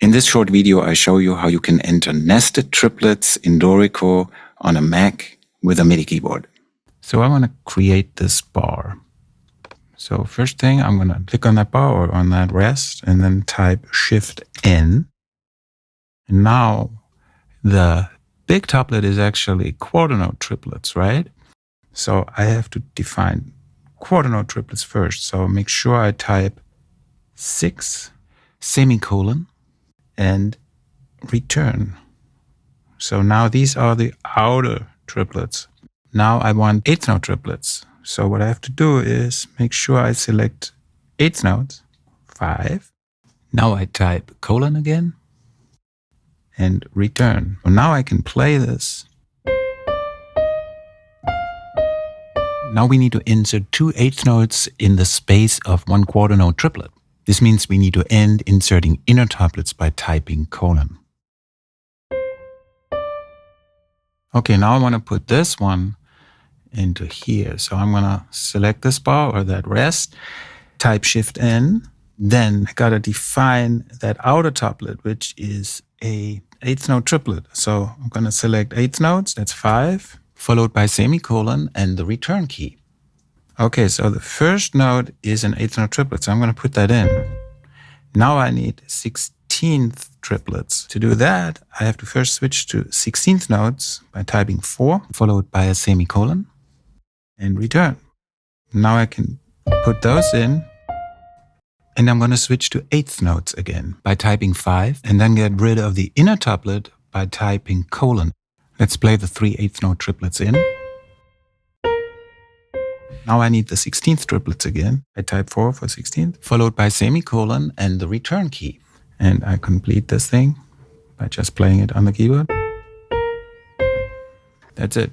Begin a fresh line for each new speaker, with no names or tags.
In this short video, I show you how you can enter nested triplets in Dorico on a Mac with a MIDI keyboard. So I want to create this bar. So first thing, I'm going to click on that bar or on that rest and then type Shift-N. And now the big tuplet is actually quarter note triplets, right? So I have to define quarter note triplets first. So make sure I type 6 semicolon and return. So now these are the outer triplets. Now I want eighth note triplets. So what I have to do is make sure I select eighth notes, 5. Now I type colon again and return. Well, now I can play this. Now we need to insert 2 eighth notes in the space of 1 quarter note triplet. This means we need to end inserting inner tuplets by typing colon. Okay, now I want to put this one into here. So I'm going to select this bar or that rest, type Shift-N. Then I got to define that outer tuplet, which is a eighth note triplet. So I'm going to select eighth notes, that's 5, followed by semicolon and the return key. Okay, so the first note is an eighth note triplet, so I'm going to put that in. Now I need 16th triplets. To do that, I have to first switch to 16th notes by typing 4, followed by a semicolon, and return. Now I can put those in, and I'm going to switch to 8th notes again by typing 5, and then get rid of the inner tuplet by typing colon. Let's play the 3 8th note triplets in. Now I need the 16th triplets again. I type 4 for 16th, followed by semicolon and the return key. And I complete this thing by just playing it on the keyboard. That's it.